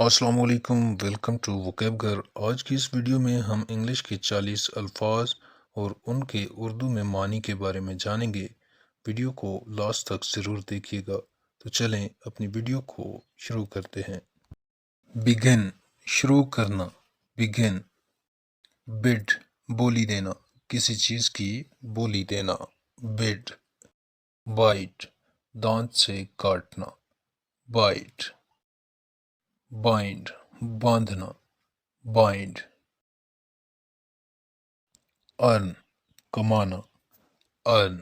السلام علیکم، welcome to وکیب گھر۔ آج کی اس ویڈیو میں ہم انگلش کے 40 الفاظ اور ان کے اردو میں معنی کے بارے میں جانیں گے۔ ویڈیو کو لاسٹ تک ضرور دیکھیے گا۔ تو چلیں اپنی ویڈیو کو شروع کرتے ہیں۔ بگن، شروع کرنا، بگن۔ بڈ، بولی دینا، کسی چیز کی بولی دینا، بڈ۔ بائٹ، دانت سے کاٹنا، بائٹ۔ بائنڈ، باندھنا، بائنڈ۔ ارن، کمانا، ارن۔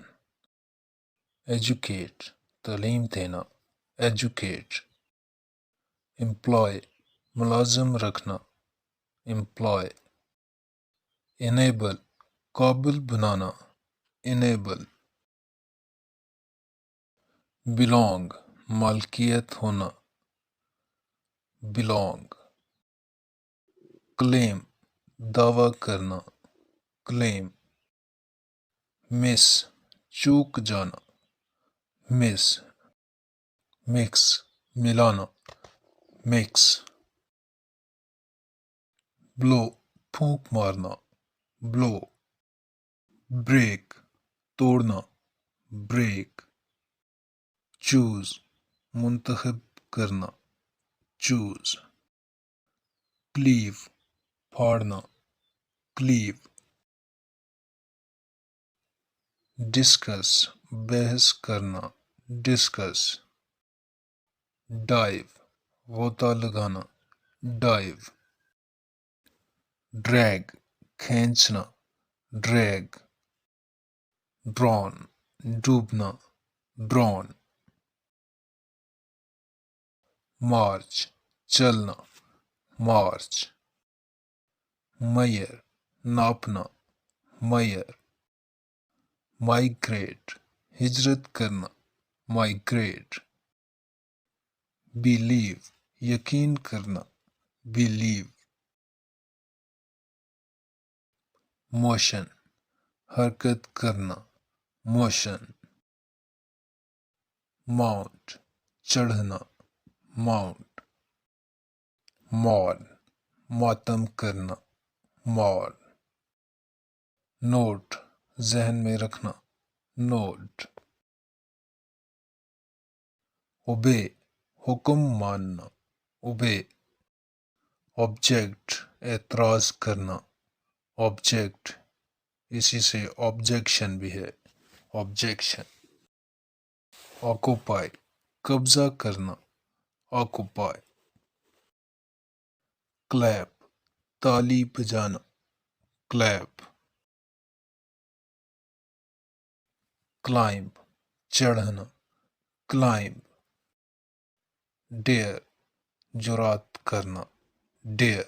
ایجوکیٹ، تعلیم دینا، ایجوکیٹ۔ امپلائے، ملازم رکھنا، امپلائے۔ انیبل، قابل بنانا، انیبل۔ بلانگ، مالکیت ہونا، بلانگ۔ کلیم، دعویٰ کرنا، کلیم۔ مس، چوک جانا، مس۔ مکس، ملانا، مکس۔ بلو، پھونک مارنا، بلو۔ بریک، توڑنا، بریک۔ چوز، منتخب کرنا، چوز۔ کلیو، پھاڑنا، کلیو۔ ڈسکس، بحث کرنا، ڈسکس۔ ڈائیو، غوطہ لگانا، ڈائیو۔ ڈریگ، کھینچنا، ڈریگ۔ ڈرون، ڈوبنا، ڈرون۔ مارچ، چلنا، مارچ۔ میئر، ناپنا، میئر۔ مائیگریٹ، ہجرت کرنا، مائیگریٹ۔ بیلیو، یقین کرنا، بیلیو۔ موشن، حرکت کرنا، موشن۔ ماؤنٹ، چڑھنا، ماؤنٹ۔ مال، ماتم کرنا، مال۔ نوٹ، ذہن میں رکھنا، نوٹ۔ اوبے، حکم ماننا، اوبے۔ آبجیکٹ، اعتراض کرنا، آبجیکٹ۔ اسی سے آبجیکشن بھی ہے، آبجیکشن۔ آکوپائی، قبضہ کرنا، آکوپائی۔ کلیپ، تالی بجانا، کلیپ۔ کلائمب، چڑھنا، کلائمب۔ ڈیئر، جرات کرنا، ڈیئر۔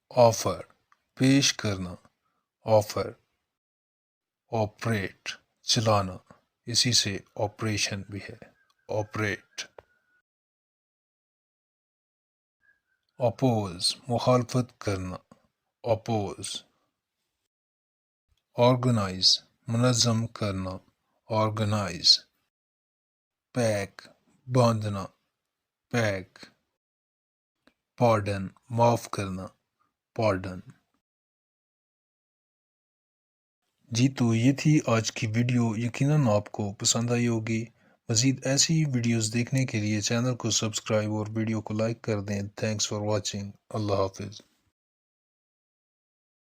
آفر، پیش کرنا، آفر۔ آپریٹ، چلانا، اسی سے آپریشن بھی ہے، آپریٹ۔ اپوز، مخالفت کرنا، اپوز۔ آرگنائز، منظم کرنا، آرگنائز۔ پیک، باندھنا، پیک۔ پارڈن، معاف کرنا، پارڈن۔ جی تو یہ تھی آج کی ویڈیو، یقیناً آپ کو پسند آئی ہوگی۔ مزید ایسی ویڈیوز دیکھنے کے لیے چینل کو سبسکرائب اور ویڈیو کو لائک کر دیں۔ Thanks for watching. اللہ حافظ۔